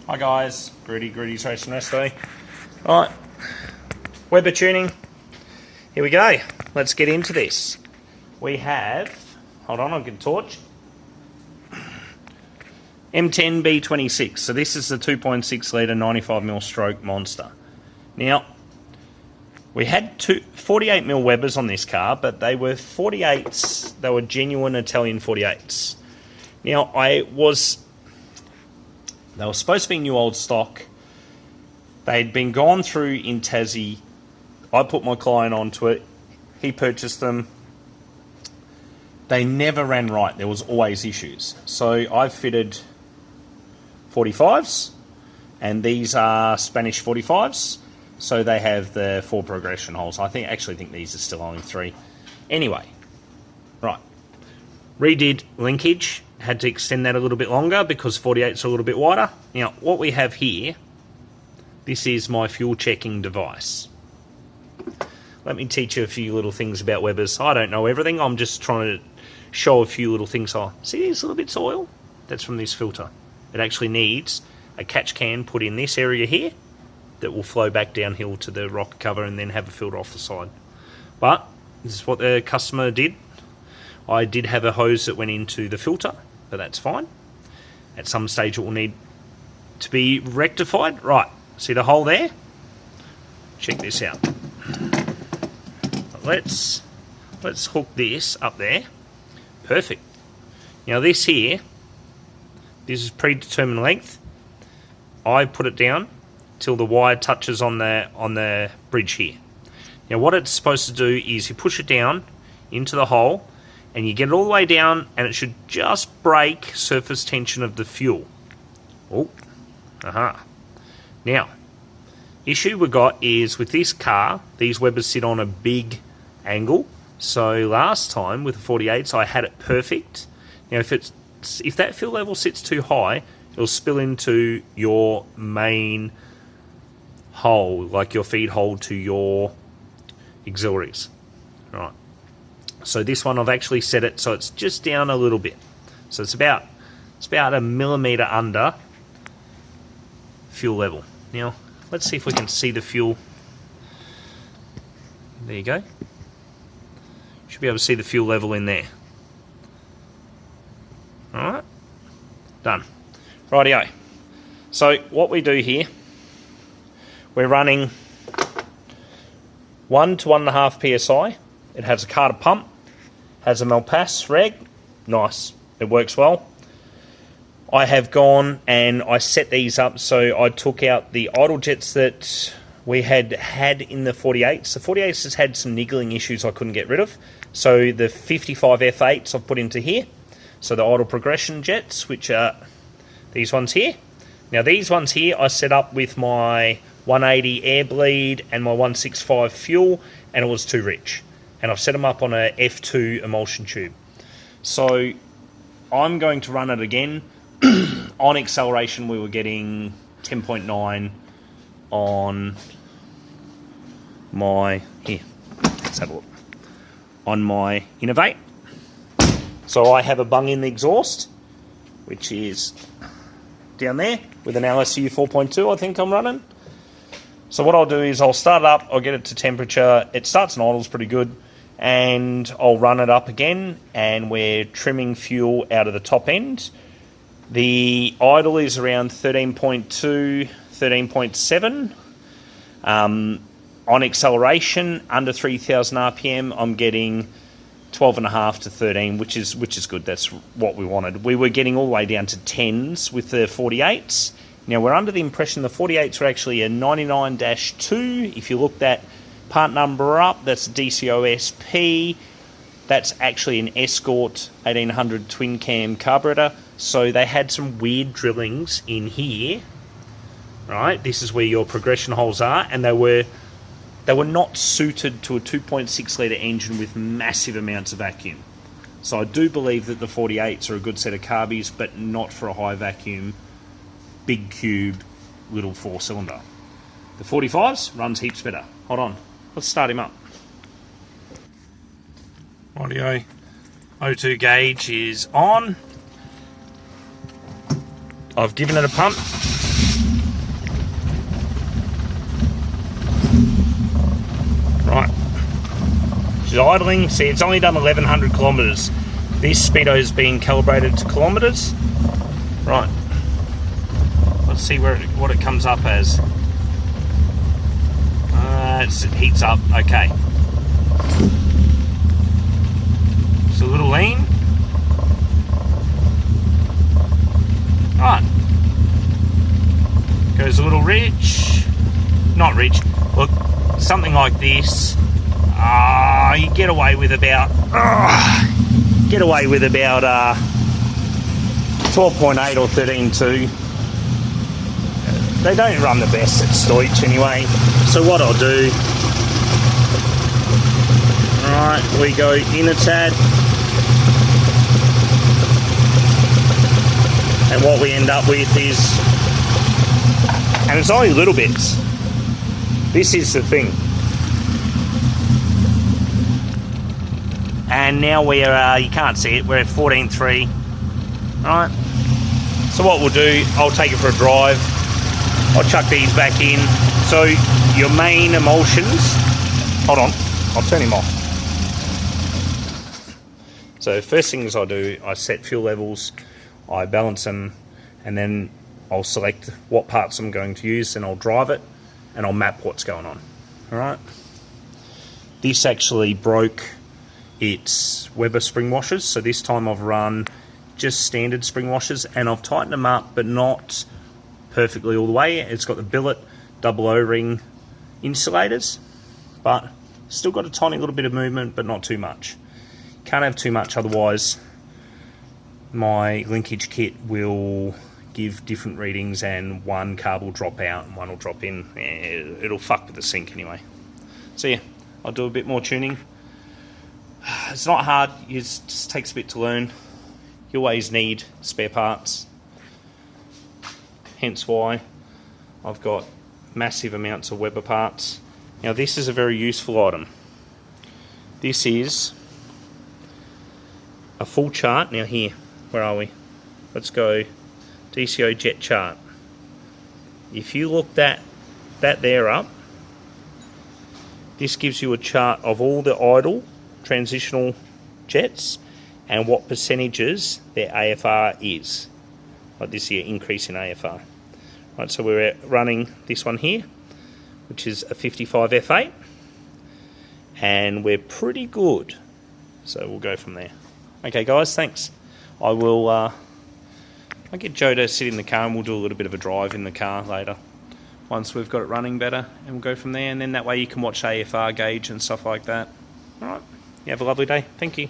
Hi guys, Grudy's Racing Resto. Alright, Weber tuning. Here we go. Let's get into this. We have, hold on, I'll get a torch. m10b26. So this is the 2.6 litre 95mm stroke monster. Now, we had 48mm Webers on this car, but they were 48s. They were genuine Italian 48s. Now, they were supposed to be new old stock. They'd been gone through in Tassie. I put my client onto it. He purchased them. They never ran right. There was always issues. So I fitted 45s, and these are Spanish 45s. So they have the 4 progression holes. I actually think these are still only 3. Anyway, right. Redid linkage. Had to extend that a little bit longer because 48's a little bit wider. Now, what we have here, this is my fuel checking device. Let me teach you a few little things about Webers. I don't know everything. I'm just trying to show a few little things. See these little bits of oil? That's from this filter. It actually needs a catch can put in this area here that will flow back downhill to the rock cover and then have a filter off the side. But this is what the customer did. I did have a hose that went into the filter, but that's fine. At some stage it will need to be rectified. Right, see the hole there? Check this out. Let's hook this up there. Perfect. Now this here, this is predetermined length. I put it down till the wire touches on the bridge here. Now what it's supposed to do is you push it down into the hole, and you get it all the way down, and it should just break surface tension of the fuel. Oh, Now, issue we got is with this car, these Webers sit on a big angle. So last time with the 48s, I had it perfect. Now, if that fuel level sits too high, it'll spill into your main hole, like your feed hole to your auxiliaries. Right. So this one I've actually set it so it's just down a little bit. So it's about a millimetre under fuel level. Now let's see if we can see the fuel. There you go. Should be able to see the fuel level in there. Alright. Done. Rightio. So what we do here, we're running 1 to 1.5 psi. It has a Carter pump. Has a Malpass reg. Nice. It works well. I have gone and I set these up so I took out the idle jets that we had in the 48s. The 48s has had some niggling issues I couldn't get rid of. So the 55 F8s I've put into here. So the idle progression jets, which are these ones here. Now these ones here I set up with my 180 air bleed and my 165 fuel, and it was too rich. And I've set them up on a F2 emulsion tube. So I'm going to run it again. On acceleration we were getting 10.9 on my, let's have a look, on my Innovate. So I have a bung in the exhaust, which is down there with an LSU 4.2 I think I'm running. So what I'll do is I'll start it up, I'll get it to temperature, it starts and idles pretty good, and I'll run it up again, and we're trimming fuel out of the top end. The idle is around 13.2, 13.7. On acceleration, under 3,000 RPM, I'm getting 12.5 to 13, which is good. That's what we wanted. We were getting all the way down to 10s with the 48s. Now, we're under the impression the 48s are actually a 99-2. If you look that part number up, that's a dcoe SP. That's actually an Escort 1800 twin cam carburetor. So they had some weird drillings in here. Right, this is where your progression holes are, and they were not suited to a 2.6 litre engine with massive amounts of vacuum. So I do believe that the 48s are a good set of carbies, but not for a high vacuum, big cube, little 4-cylinder. The 45s runs heaps better. Hold on, let's start him up. Audio O2 gauge is on. I've given it a pump. Right. She's idling. See, it's only done 1,100 kilometres. This speedo's been calibrated to kilometres. Right. Let's see what it comes up as. It heats up. Okay. It's a little lean. Right. Goes a little rich. Not rich. Look, something like this. You get away with about 12.8 or 13.2. They don't run the best at Stoich anyway. So what I'll do, right, we go in a tad, and what we end up with is, and it's only little bits. This is the thing. And now we're, you can't see it, we're at 14.3. Right. So what we'll do, I'll take it for a drive. I'll chuck these back in. So your main emulsions, hold on, I'll turn him off. So first things I do, I set fuel levels, I balance them, and then I'll select what parts I'm going to use, and I'll drive it, and I'll map what's going on. All right. This actually broke its Weber spring washers, so this time I've run just standard spring washers, and I've tightened them up, but not perfectly all the way. It's got the billet double O-ring insulators, but still got a tiny little bit of movement, but not too much. Can't have too much, otherwise my linkage kit will give different readings, and one carb will drop out and one will drop in. It'll fuck with the sync anyway. So yeah, I'll do a bit more tuning. It's not hard, it just takes a bit to learn. You always need spare parts, hence why I've got massive amounts of Weber parts. Now this is a very useful item. This is a full chart. Now here, where are we? Let's go dcoe jet chart. If you look that there up, this gives you a chart of all the idle transitional jets and what percentages their AFR is. Like this year, increase in AFR. Right, so we're running this one here, which is a 55 F8, and we're pretty good. So we'll go from there. Okay, guys, thanks. I'll get Joe to sit in the car, and we'll do a little bit of a drive in the car later, once we've got it running better, and we'll go from there. And then that way you can watch AFR gauge and stuff like that. All right. You have a lovely day. Thank you.